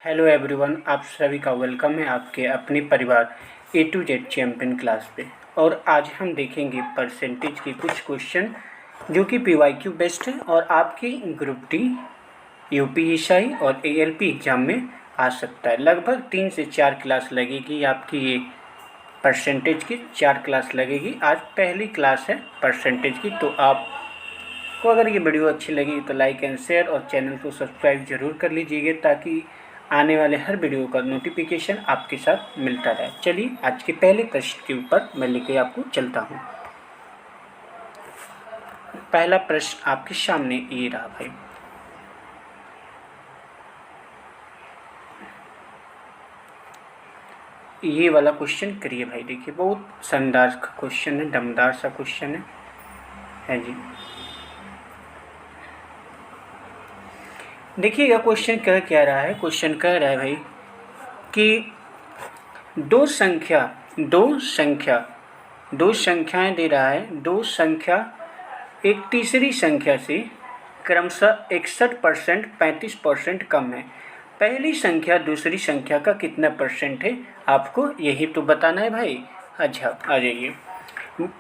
Hello everyone, आप सभी का वेलकम है आपके अपने परिवार ए टू जेड चैम्पियन क्लास पे। और आज हम देखेंगे परसेंटेज के कुछ क्वेश्चन जो कि पीवाईक्यू बेस्ड है और आपके ग्रुप डी, यूपीएसआई और एएलपी एग्ज़ाम में आ सकता है। लगभग 3 से 4 क्लास लगेगी आपकी ये परसेंटेज की, 4 क्लास लगेगी। आज पहली क्लास है परसेंटेज की। तो आपको अगर ये वीडियो अच्छी लगी तो लाइक एंड शेयर और चैनल को सब्सक्राइब ज़रूर कर लीजिएगा ताकि आने वाले हर वीडियो का नोटिफिकेशन आपके साथ मिलता रहे। चलिए आज के पहले प्रश्न के ऊपर मैं लेके आपको चलता हूँ। पहला प्रश्न आपके सामने ये रहा भाई। ये वाला क्वेश्चन करिए भाई। देखिए बहुत शानदार क्वेश्चन है, दमदार सा क्वेश्चन है जी। देखिएगा क्वेश्चन कह रहा है। क्वेश्चन कह रहा है भाई कि दो संख्याएं दे रहा है। दो संख्या एक तीसरी संख्या से क्रमशः 61%, 35% कम है। पहली संख्या दूसरी संख्या का कितना परसेंट है, आपको यही तो बताना है भाई। अच्छा आ जाइए।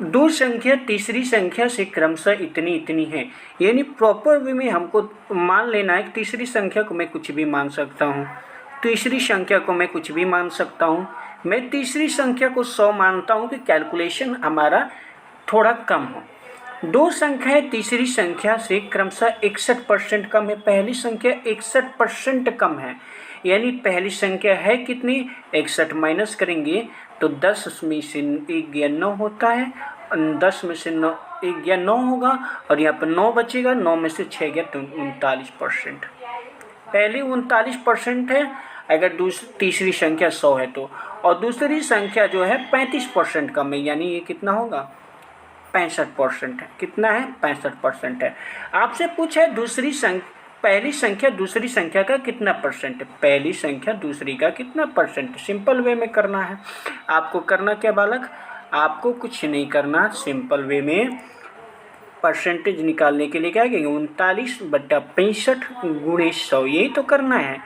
दो संख्या तीसरी संख्या से क्रमशः इतनी इतनी है, यानी प्रॉपर वे में हमको मान लेना है कि तीसरी संख्या को मैं कुछ भी मान सकता हूँ, तीसरी संख्या को मैं कुछ भी मान सकता हूँ। मैं तीसरी संख्या को 100 मानता हूँ कि कैलकुलेशन हमारा थोड़ा कम हो। दो संख्याएं तीसरी संख्या से क्रमशः 61% कम है। पहली संख्या 61% कम है, यानी पहली संख्या है कितनी, 61 माइनस करेंगे तो 10 में से 1 गया 9 होता है। 10 में से 9 1 गया 9 होगा और यहाँ पर 9 बचेगा। 9 में से 6 गया तो 39%। पहली 39% है अगर तीसरी संख्या 100 है तो, और दूसरी संख्या जो है 35% कम है, यानी ये कितना होगा 65% है। कितना है 65% है। आपसे पूछा है पहली संख्या दूसरी संख्या का कितना परसेंट है। पहली संख्या दूसरी का कितना परसेंट, सिंपल वे में करना है। आपको करना क्या बालक, आपको कुछ नहीं करना। सिंपल वे में परसेंटेज निकालने के लिए क्या कहेंगे, 39/65 गुणे 100, यही तो करना है।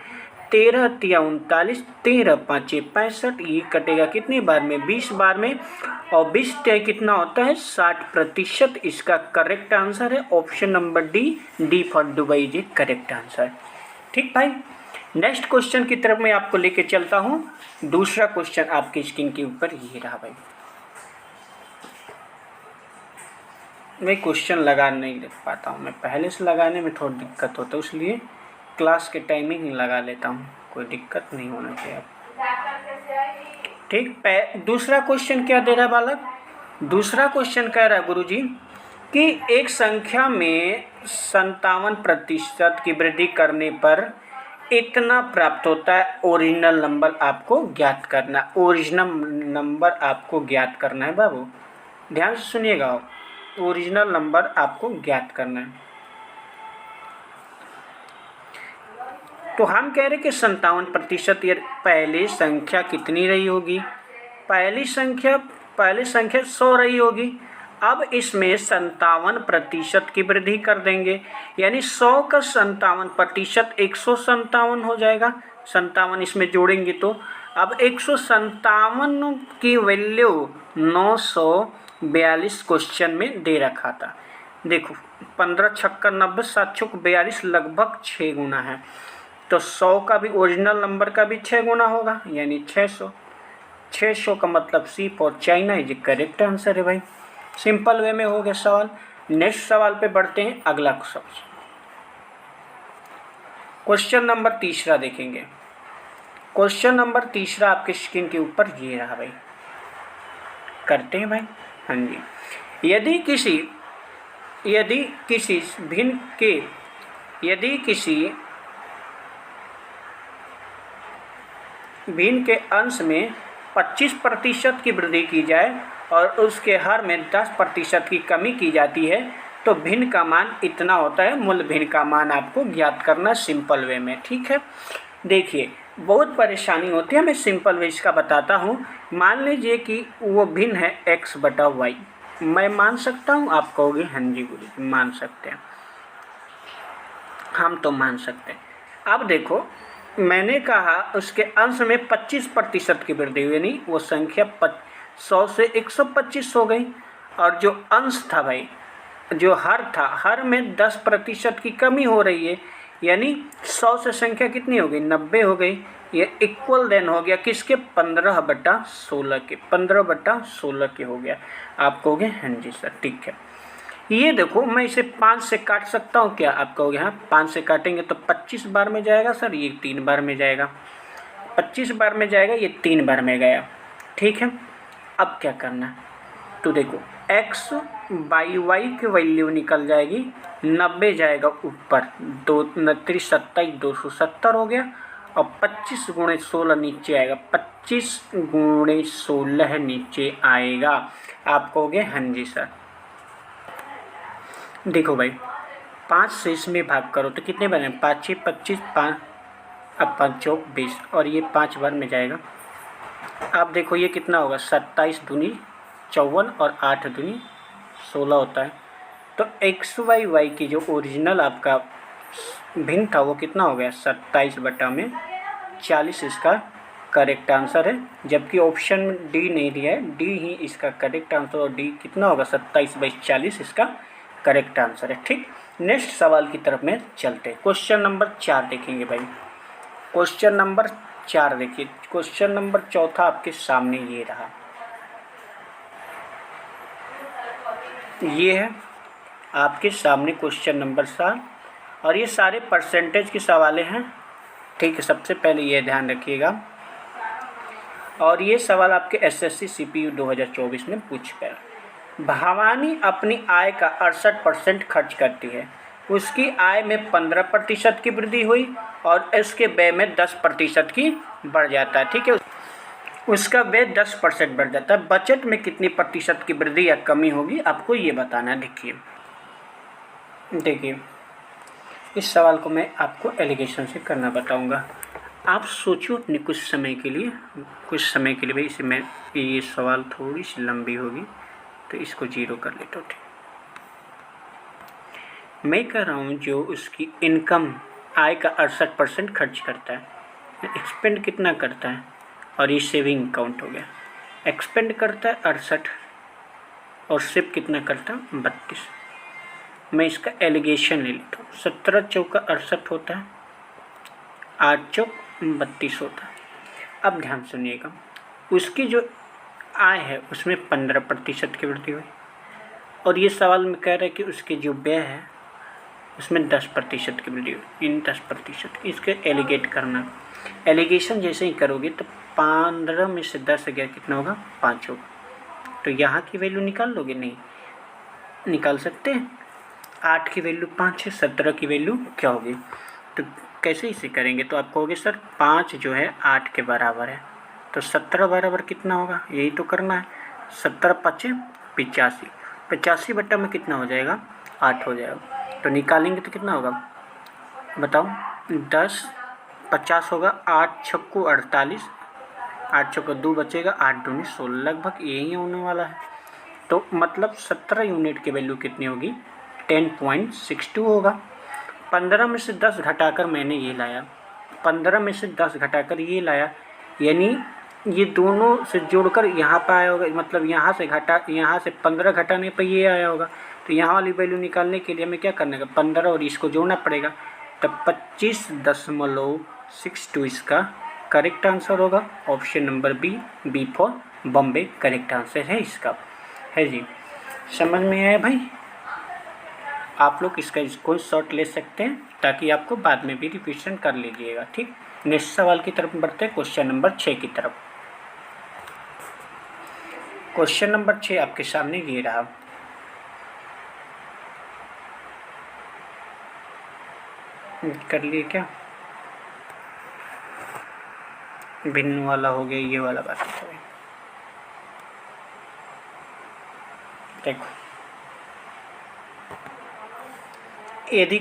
13 तिया 39, 13 पाँचे 65, ये कटेगा कितनी बार में, 20 बार में। और 20 तय कितना होता है 60%। इसका करेक्ट आंसर है option number D for Dubai is correct answer. ठीक भाई, नेक्स्ट क्वेश्चन की तरफ मैं आपको लेके चलता हूँ। दूसरा क्वेश्चन आपकी स्क्रीन के ऊपर ये रहा भाई। मैं क्वेश्चन लगा नहीं देख पाता हूँ, मैं पहले से लगाने में थोड़ी दिक्कत होता है, इसलिए क्लास के टाइमिंग ही लगा लेता हूँ, कोई दिक्कत नहीं होना चाहिए। ठीक, दूसरा क्वेश्चन क्या दे रहा है बालक। दूसरा क्वेश्चन कह रहा है गुरुजी कि एक संख्या में 57% की वृद्धि करने पर इतना प्राप्त होता है। ओरिजिनल नंबर आपको ज्ञात करना, ओरिजिनल नंबर आपको ज्ञात करना है बाबू, ध्यान से सुनिएगा। ओरिजिनल नंबर आपको ज्ञात करना है। तो हम कह रहे कि 57%, ये पहली संख्या कितनी रही होगी, पहली संख्या 100 रही होगी। अब इसमें 57% की वृद्धि कर देंगे, यानी 100 का 57% 157 हो जाएगा। 57 इसमें जोड़ेंगे तो अब 157 की वैल्यू 942 क्वेश्चन में दे रखा था। देखो 15 छक्कर 90, 7 छक्कर 42, लगभग 6 गुना है। तो 100 का भी ओरिजिनल नंबर का भी 6 गुना होगा, यानी 600। 600 का मतलब C for China is correct answer है भाई। सिंपल वे में हो गया सवाल। नेक्स्ट सवाल पे बढ़ते हैं। अगला सवाल, क्वेश्चन नंबर तीसरा देखेंगे। क्वेश्चन नंबर तीसरा आपके स्क्रीन के ऊपर ये रहा भाई। करते हैं भाई। हाँ जी, यदि भिन्न के अंश में 25% की वृद्धि की जाए और उसके हर में 10% की कमी की जाती है तो भिन्न का मान इतना होता है। मूल भिन्न का मान आपको ज्ञात करना सिंपल वे में। ठीक है, देखिए बहुत परेशानी होती है, मैं सिंपल वे इसका बताता हूँ। मान लीजिए कि वो भिन्न है x/y, मैं मान सकता हूँ। आप कहोगे हाँ जी गुरु मान सकते हैं, हम तो मान सकते हैं। अब देखो मैंने कहा उसके अंश में 25% की वृद्धि हुई, यानी वो संख्या 100 से 125 हो गई। और जो अंश था भाई, जो हर था, हर में 10% की कमी हो रही है, यानी 100 से संख्या कितनी हो गई, 90 हो गई। ये इक्वल देन हो गया किसके, 15/16 के, 15/16 के हो गया। आप कहोगे हाँ जी सर ठीक है। ये देखो मैं इसे 5 से काट सकता हूँ क्या, आप कहोगे हाँ 5 से काटेंगे तो 25 बार में जाएगा सर, ये 3 बार में जाएगा, 25 बार में जाएगा, ये 3 बार में गया। ठीक है, अब क्या करना है, तो देखो x बाई वाई की वैल्यू निकल जाएगी, 90 जाएगा ऊपर, 2 29 27 270 हो गया, और 25 गुणे 16 नीचे आएगा, 25 गुणे 16 नीचे आएगा। आप कहोगे हाँ जी सर। देखो भाई 5 से इसमें भाग करो तो कितने बने, 5 6 25, 5 अब 5 चौक 20, और ये 5 बार में जाएगा। अब देखो ये कितना होगा, 27 दूनी 54 और 8 दूनी 16 होता है। तो एक्स वाई वाई की जो ओरिजिनल आपका भिन्न था वो कितना हो गया, 27/40 इसका करेक्ट आंसर है। जबकि ऑप्शन में डी नहीं दिया है, डी ही इसका करेक्ट आंसर, और डी कितना होगा, 27/40 इसका करेक्ट आंसर है। ठीक, नेक्स्ट सवाल की तरफ में चलते हैं। क्वेश्चन नंबर 4 देखेंगे भाई। क्वेश्चन नंबर 4 देखिए, क्वेश्चन नंबर चौथा आपके सामने ये रहा, ये है आपके सामने क्वेश्चन नंबर 7, और ये सारे परसेंटेज के सवाल हैं। ठीक है, सबसे पहले ये ध्यान रखिएगा, और ये सवाल आपके एसएससी सीपीयू 2024 में पूछ गया। भवानी अपनी आय का 68% खर्च करती है, उसकी आय में 15% की वृद्धि हुई और उसके व्यय में 10% की बढ़ जाता है। ठीक है, उसका व्यय 10% बढ़ जाता है, बजट में कितनी प्रतिशत की वृद्धि या कमी होगी, आपको ये बताना है। देखिए इस सवाल को मैं आपको एलिगेशन से करना बताऊंगा। आप सोचो अपने कुछ समय के लिए भाई, इसे मैं, ये सवाल थोड़ी सी लंबी होगी तो इसको 0 कर लेता हूँ। ठीक, मैं कह रहा हूँ जो उसकी इनकम आय का 68% खर्च करता है, एक्सपेंड कितना करता है, और ये सेविंग अकाउंट हो गया, एक्सपेंड करता है 68 और सेव कितना करता है 32। मैं इसका एलिगेशन ले लेता हूँ, 17 चौका 68 होता है, 8 चौक 32 होता है। अब ध्यान सुनिएगा, उसकी जो आय है उसमें 15% की वृद्धि हुई, और ये सवाल में कह रहा है कि उसके जो व्यय है उसमें 10% की वृद्धि हुई, इन 10%। इसके एलिगेट करना, एलिगेशन जैसे ही करोगे तो 15 में से 10 गया कितना होगा, 5 होगा। तो यहाँ की वैल्यू निकाल लोगे, नहीं निकाल सकते हैं, 8 की वैल्यू 5 है, 17 की वैल्यू क्या होगी। तो कैसे इसे करेंगे, तो आप कहोगे सर 5 जो है 8 के बराबर है, तो 17 बराबर कितना होगा, यही तो करना है, 17 5 85, 85 बट्टा में कितना हो जाएगा, 8 हो जाएगा। तो निकालेंगे तो कितना होगा बताओ, 10 50 होगा, 8 छक्कू 48, 8 चौका 2 बचेगा, 8 दूनी 16, लगभग यही होने वाला है। तो मतलब 17 यूनिट की वैल्यू कितनी होगी, 10.62 होगा। 15 में से 10 घटाकर मैंने ये लाया, 15 में से 10 घटाकर ये लाया, यानी ये दोनों से जोड़कर यहाँ पर आया होगा, मतलब यहाँ से 15 घटाने पर ये आया होगा। तो यहाँ वाली वैल्यू निकालने के लिए हमें क्या करना है, 15 और इसको जोड़ना पड़ेगा, तब 25.62 इसका करेक्ट आंसर होगा। Option number B for Bombay correct answer है इसका, है जी। समझ में आया भाई, आप लोग इसका स्क्रीनशॉट ले सकते हैं ताकि आपको बाद में भी रिविजन कर लीजिएगा। ठीक, नेक्स्ट सवाल की तरफ बढ़ते हैं, क्वेश्चन नंबर 6 की तरफ। क्वेश्चन नंबर 6 आपके सामने ये रहा, कर लिए क्या, भिन्न वाला हो गया, ये वाला बात है। देखो यदि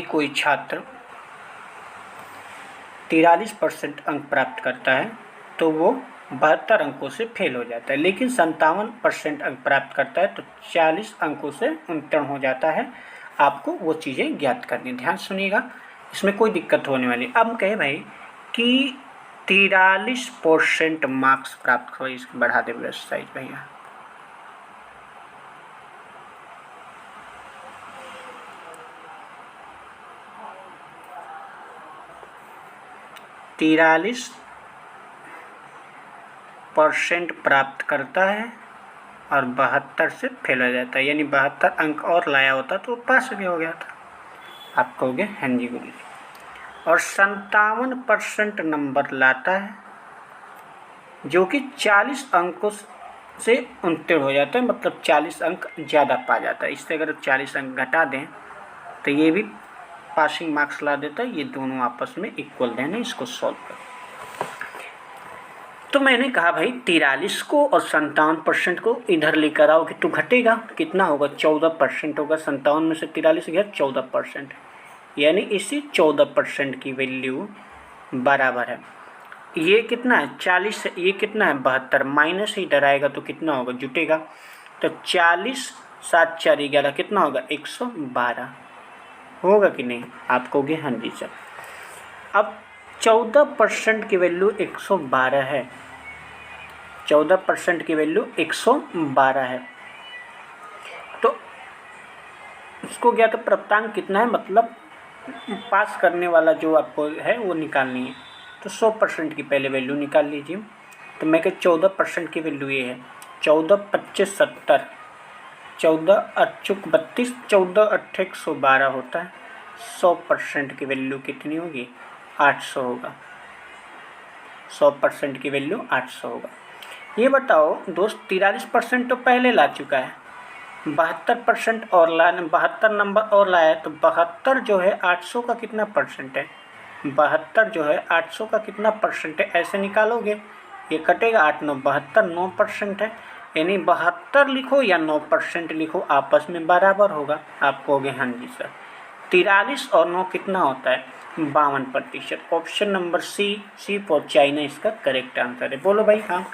कोई छात्र 43% अंक प्राप्त करता है तो वो 72 अंकों से फेल हो जाता है, लेकिन 57% अंक प्राप्त करता है तो 40 अंकों से उत्तीर्ण हो जाता है। आपको वो चीज़ें ज्ञात करनी, ध्यान सुनिएगा। इसमें कोई दिक्कत होने वाली। अब कहे भाई कि 43% मार्क्स प्राप्त हुए, इसको बढ़ा दे ब्रश साइज भैया। %43 प्राप्त करता है और 72 से फेल हो जाता है, यानी 72 अंक और लाया होता तो पास भी हो गया था। आप कहोगे हाँ जी गुरु जी। और 57% नंबर लाता है, जो कि 40 अंकों से उत्तीर्ण हो जाता है, मतलब 40 अंक ज़्यादा पा जाता है। इससे अगर 40 अंक घटा दें तो ये भी पासिंग मार्क्स ला देता है। ये दोनों आपस में इक्वल देना, इसको सॉल्व करें। तो मैंने कहा भाई 43 को और 57% को इधर लेकर आओ कि तो घटेगा, कितना होगा 14% होगा। 57 में से 43 गया 14%, यानी इसी 14% की वैल्यू बराबर है। ये कितना है 40, ये कितना है 72, माइनस ही डराएगा तो कितना होगा जुटेगा। तो 40 7 4 11 कितना होगा 112 होगा कि नहीं। आप कहोगे हाँ जी सर। अब 14% की वैल्यू 112 है, 14% की वैल्यू 112 है। तो इसको क्या तो प्राप्तांक कितना है, मतलब पास करने वाला जो आपको है वो निकालनी है। तो 100% की पहले वैल्यू निकाल लीजिए। तो मैं कह 14% की वैल्यू ये है 14 25 70, 14 अचुक 32, 14 8 112 होता है। 100% की वैल्यू कितनी होगी 800 होगा। 100% की वैल्यू 800 होगा। ये बताओ दोस्त 43% तो पहले ला चुका है, 72% और 72 नंबर और लाया है। तो 72 जो है 800 का कितना परसेंट है, 72 जो है 800 का कितना परसेंट है, ऐसे निकालोगे ये कटेगा 8 9 72, 9% है। यानी 72 लिखो या 9% लिखो, आपस में बराबर होगा। आप कहोगे हाँ जी सर। 43 और 9 कितना होता है 52%। Option number C for China इसका करेक्ट आंसर है। बोलो भाई हाँ।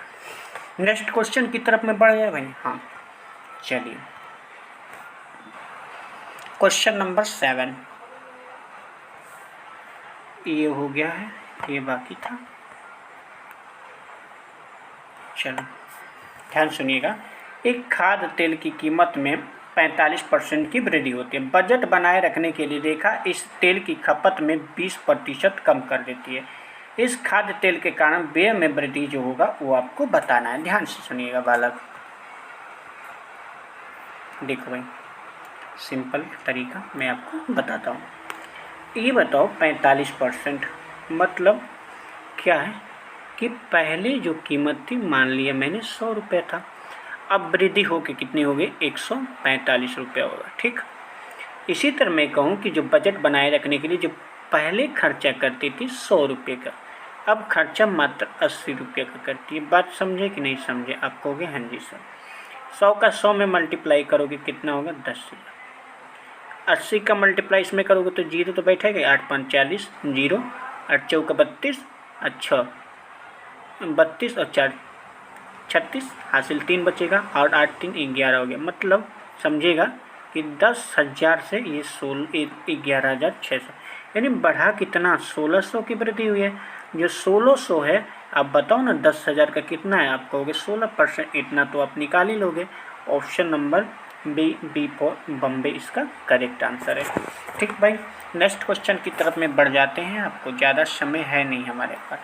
नेक्स्ट क्वेश्चन की तरफ में बढ़ जाए भाई। हाँ चलिए, क्वेश्चन नंबर 7 ये हो गया है, ये बाकी था। चलो ध्यान सुनिएगा। एक खाद्य तेल की कीमत में 45% की वृद्धि होती है। बजट बनाए रखने के लिए रेखा इस तेल की खपत में 20% कम कर देती है। इस खाद्य तेल के कारण व्यय में वृद्धि जो होगा वो आपको बताना है। ध्यान से सुनिएगा बालक। देखो भाई सिंपल तरीका मैं आपको बताता हूँ। ये बताओ 45% मतलब क्या है कि पहले जो कीमत थी मान लिया मैंने 100 रुपये था, अब वृद्धि होकर कितनी हो गई 145 रुपये होगा। ठीक, इसी तरह मैं कहूँ कि जो बजट बनाए रखने के लिए जो पहले खर्चा करती थी 100 रुपये का, अब खर्चा मात्र 80 रुपये का करती है। बात समझे कि नहीं समझे। आप कहोगे हाँ जी सर। 100 का 100 में मल्टीप्लाई करोगे कितना होगा 10,000। 80 का मल्टीप्लाई इसमें करोगे तो जीरो तो बैठेगा, 8 5 40, जीरो 8 चौका 32, अच्छा 32 और 4 36, हासिल 3 बचेगा और 8 3 11 हो गया। मतलब समझेगा कि 10,000 से ये 11,600, यानी बढ़ा कितना 1600 की वृद्धि हुई है। जो 1600 है आप बताओ ना 10,000 का कितना है। आप कहोगे 16%, इतना तो आप निकाल ही लोगे। Option number B for Bombay इसका करेक्ट आंसर है। ठीक भाई, नेक्स्ट क्वेश्चन की तरफ में बढ़ जाते हैं। आपको ज़्यादा समय है नहीं हमारे पास।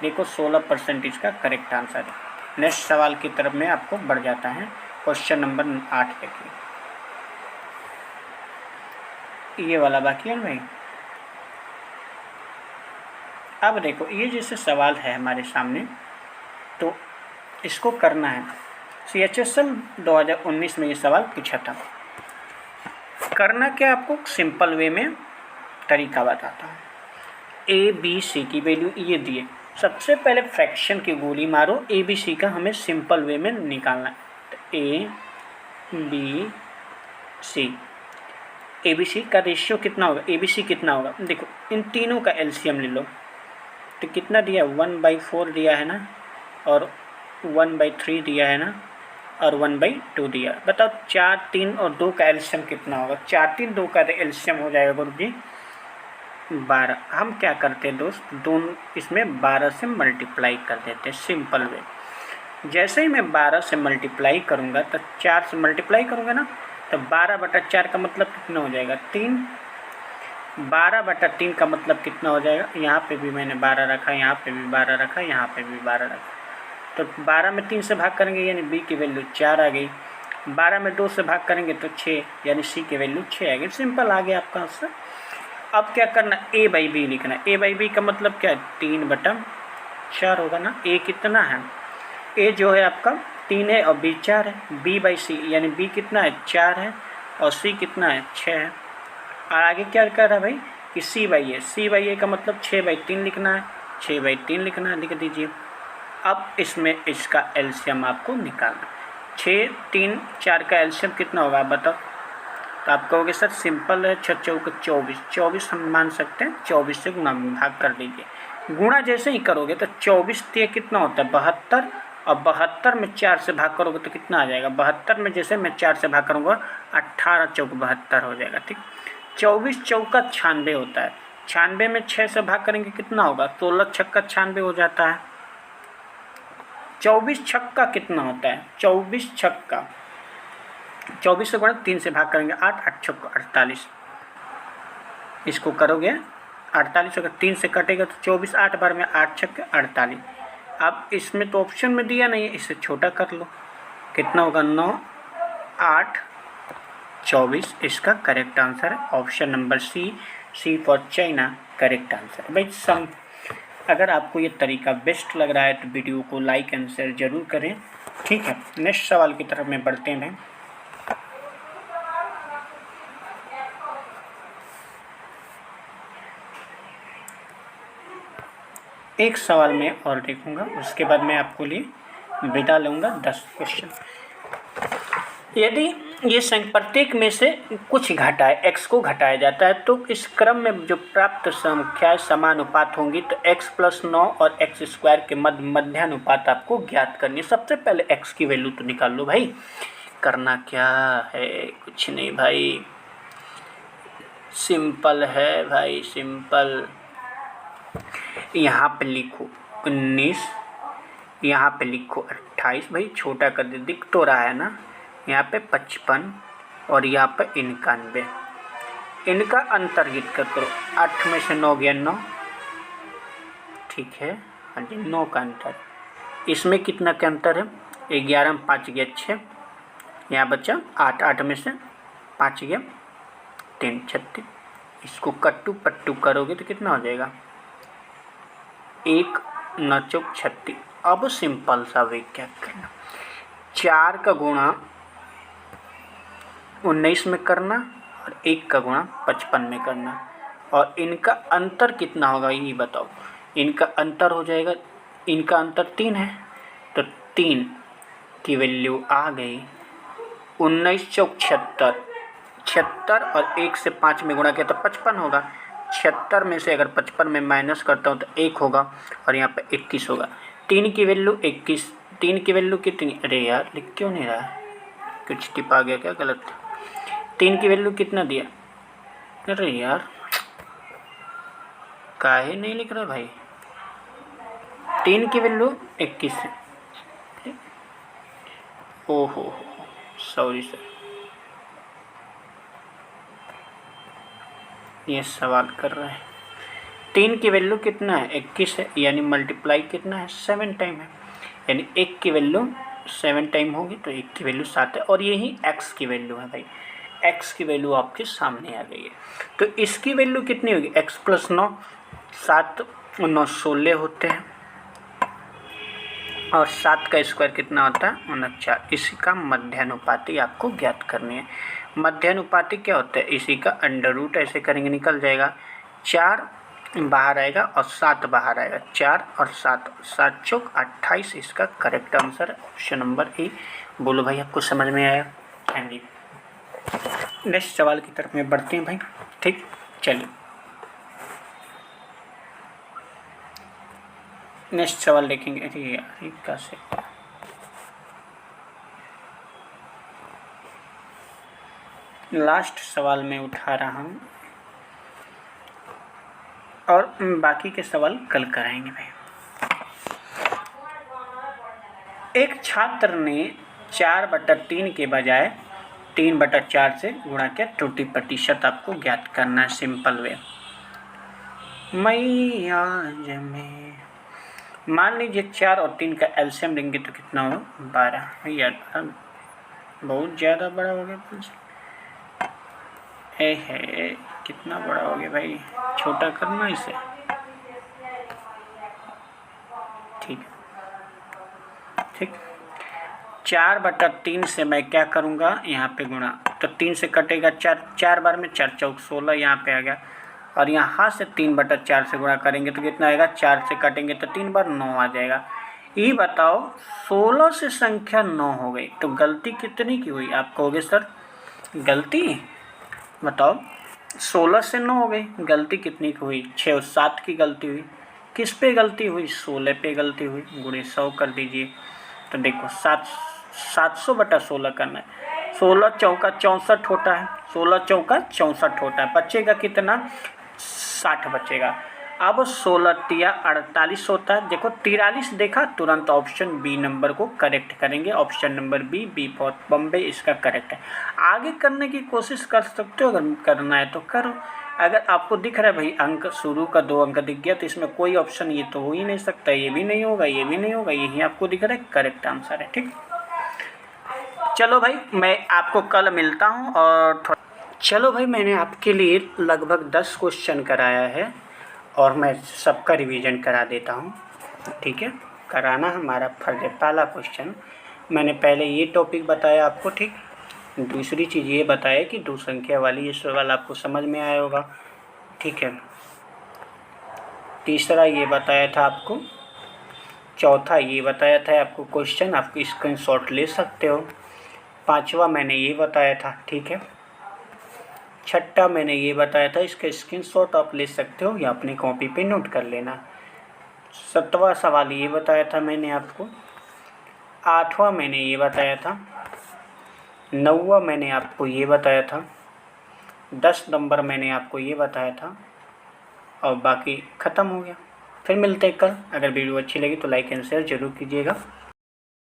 देखो 16% इसका करेक्ट आंसर है। नेक्स्ट सवाल की तरफ में आपको बढ़ जाता है। क्वेश्चन नंबर 8 देखिए, ये वाला बाकी है भाई। अब देखो ये जैसे सवाल है हमारे सामने, तो इसको करना है। CHSL 2019 में ये सवाल पूछा था। करना क्या आपको सिंपल वे में तरीका बताता हूँ। ABC की वैल्यू ये दिए, सबसे पहले फ्रैक्शन की गोली मारो। ABC का हमें सिंपल वे में निकालना है। तो ABC का रेशियो कितना होगा, ABC कितना होगा। देखो इन तीनों का LCM ले लो, तो कितना दिया 1/4 दिया है ना, और 1/3 दिया है ना, और 1/2 दिया। बताओ 4 3 और 2 का LCM कितना होगा। 4 3 2 का LCM हो जाएगा गुरु जी 12। हम क्या करते हैं दोस्त, दोनों इसमें 12 से मल्टीप्लाई कर देते हैं, सिंपल वे। जैसे ही मैं 12 से मल्टीप्लाई करूँगा तो 4 से मल्टीप्लाई करूँगा ना, तो 12/4 का मतलब कितना हो जाएगा, 3। 12/3 का मतलब कितना हो जाएगा, यहाँ पे भी मैंने 12 रखा, यहाँ पे भी 12 रखा, यहाँ पे भी 12 रखा। तो 12 में 3 से भाग करेंगे यानी बी की वैल्यू 4 आ गई। 12 में 2 से भाग करेंगे तो 6 यानी सी की वैल्यू 6 आ गई। सिंपल आ गया आपका आंसर। अब क्या करना, ए बाई बी लिखना। ए बाई बी का मतलब क्या है, 3/4 होगा ना। ए कितना है, ए जो है आपका 3 है और बी 4 है। बी बाई सी यानी बी कितना है, 4 है और सी कितना है, 6 है। और आगे क्या कर रहा है भाई कि सी बाई ए। सी बाई ए का मतलब 6/3 लिखना है, 6/3 लिखना है, लिख दीजिए। अब इसमें इसका एलसीएम आपको निकालना। 6, 3, 4 का एलसीएम कितना होगा आप बताओ। तो आप कहोगे सर सिंपल है, 6 चौके 24। 24 हम मान सकते हैं, 24 से गुणा भाग कर दीजिए। गुणा जैसे ही करोगे तो 24 ये कितना होता है, 72। और 72 में 4 से भाग करोगे तो कितना आ जाएगा, 72 में जैसे मैं 4 से भाग करूँगा 18 चौक 72 हो जाएगा। ठीक, 24 चौका 96 होता है। 96 में 6 से भाग करेंगे कितना होगा, 16 छक्का 96 हो जाता है। 24 छक्का कितना होता है, 24 छक्का 24 से गुणा 3 से भाग करेंगे 8, 8 छक्का 48। इसको करोगे 48 अगर 3 से कटेगा तो 24, 8 बार में 8 छक्के 48। अब इसमें तो ऑप्शन में दिया नहीं है, इससे छोटा कर लो, कितना होगा 9, 8, 24। इसका करेक्ट आंसर है option number C for China correct answer है। भाई अगर आपको ये तरीका बेस्ट लग रहा है तो वीडियो को लाइक एंड शेयर जरूर करें। ठीक है, नेक्स्ट सवाल की तरफ में बढ़ते हैं। एक सवाल मैं और देखूंगा, उसके बाद मैं आपको लिए विदा लूँगा 10 क्वेश्चन। यदि ये प्रत्येक में से कुछ घटाए x को घटाया जाता है तो इस क्रम में जो प्राप्त संख्याएं समानुपात होंगी। तो x + 9 और x² के मध्यानुपात आपको ज्ञात करनी है। सबसे पहले x की वैल्यू तो निकाल लो भाई। करना क्या है, कुछ नहीं भाई, सिंपल है भाई, सिंपल। यहाँ पे लिखो 19, यहाँ पे लिखो 28। भाई छोटा कर दे, दिख तो रहा है ना। यहाँ पे 55 और यहाँ पे 91। इनका अंतर गिन कर करो। 8 में से 9 गया 9, ठीक है। हाँ जी, 9 का अंतर। इसमें कितना का अंतर है, 11 में 5 गया 6, यहाँ बचा 8, 8 में से 5 गया 3, 36। इसको कट्टू पट्टू करोगे तो कितना हो जाएगा, 1 9 चौक 36। अब सिंपल सा वे क्या करना, 4 का गुणा 19 में करना और 1 का गुणा 55 में करना। और इनका अंतर कितना होगा ये बताओ। इनका अंतर हो जाएगा, इनका अंतर 3 है तो 3 की वैल्यू आ गई 19 चौक 76। 76 और 1 से 5 में गुणा किया तो 55 होगा। 76 में से अगर 55 में माइनस करता हूँ तो 1 होगा और यहाँ पे 21 होगा। 3 की वैल्यू 21, 3 की वैल्यू कितनी, अरे यार लिख क्यों नहीं रहा है, कुछ टिप आ गया क्या गलत। 3 की वैल्यू कितना दिया, अरे यार काहे नहीं लिख रहा भाई। 3 की वैल्यू 21 है। ओहो सॉरी सर, ये सवाल कर रहे हैं। 3 की वैल्यू कितना है, 21 है, यानी मल्टीप्लाई कितना है, 7 टाइम है। यानी 1 की वैल्यू 7 टाइम होगी तो 1 की वैल्यू 7 है। और यही x की वैल्यू है भाई, x की वैल्यू आपके सामने आ गई है। तो इसकी वैल्यू कितनी होगी, x + 9, 7 9 16 होते हैं और 7 का स्क्वायर कितना होता है, 49। इसी का मध्यानुपाती आपको ज्ञात करनी है। मध्यानुपाती क्या होता है, इसी का अंडर रूट ऐसे करेंगे निकल जाएगा। 4 बाहर आएगा और 7 बाहर आएगा, 4 और 7, 7 चौक 28। इसका correct answer option number A. बोलो भाई आपको समझ में आया। हाँ जी, नेक्स्ट सवाल की तरफ में बढ़ते हैं भाई। ठीक, चलिए नेक्स्ट सवाल देखेंगे। अरे यार कैसे, लास्ट सवाल मैं उठा रहा हूँ। और बाकी के सवाल कल कराएंगे भाई। एक छात्र ने 4/3 के बजाय 3/4 से गुणा किया। त्रुटि प्रतिशत आपको ज्ञात करना है, सिंपल वे। आज में मान लीजिए 4 और 3 का एलसीएम लेंगे तो कितना होगा, 12। यार बहुत ज़्यादा बड़ा हो गया। है कितना बड़ा हो गया भाई, छोटा करना इसे। ठीक 4/3 से मैं क्या करूँगा, यहाँ पे गुणा, तो 3 से कटेगा 4, 4 बार में 4 चौक 16 यहाँ पे आ गया। और यहाँ से 3/4 से गुणा करेंगे तो कितना आएगा, 4 से काटेंगे तो 3 बार 9 आ जाएगा। ये बताओ 16 से संख्या 9 हो गई तो गलती कितनी की हुई। आप कहोगे सर गलती बताओ, 16 से 9 हो गई, गलती कितनी की हुई, 6 और 7 की गलती हुई। किस पे गलती हुई, 16 पे गलती हुई। गुणे 100 कर दीजिए तो देखो 700/16 करना है। 16 चौका 64 होता है, 16 चौका 64 होता है। बचेगा कितना, 60 बचेगा। अब 16 तिया 48 होता है। देखो 43 देखा, तुरंत ऑप्शन बी नंबर को करेक्ट करेंगे। Option number B for Bombay इसका करेक्ट है। आगे करने की कोशिश कर सकते हो, अगर करना है तो करो। अगर आपको दिख रहा है भाई अंक शुरू का 2 अंक दिख गया तो इसमें कोई ऑप्शन ये तो हो ही नहीं सकता, ये भी नहीं होगा, ये भी नहीं होगा, यही आपको दिख रहा है करेक्ट आंसर है। ठीक, चलो भाई मैं आपको कल मिलता हूँ। और चलो भाई मैंने आपके लिए लगभग 10 क्वेश्चन कराया है और मैं सबका रिवीजन करा देता हूँ। ठीक है, कराना हमारा फर्ज है। पहला क्वेश्चन मैंने पहले ये टॉपिक बताया आपको। ठीक, दूसरी चीज़ ये बताया कि 2 संख्या वाली ये सवाल आपको समझ में आया होगा। ठीक है, तीसरा ये बताया था आपको, चौथा ये बताया था आपको क्वेश्चन, आप स्क्रीनशॉट ले सकते हो। पांचवा मैंने ये बताया था। ठीक है, छठा मैंने ये बताया था, इसका स्क्रीनशॉट आप ले सकते हो या अपनी कॉपी पे नोट कर लेना। सातवां सवाल ये बताया था मैंने आपको। आठवां मैंने ये बताया था। नौवां मैंने आपको ये बताया था। 10 नंबर मैंने आपको ये बताया था और बाकी ख़त्म हो गया। फिर मिलते हैं कल। अगर वीडियो अच्छी लगी तो लाइक एंड शेयर ज़रूर कीजिएगा।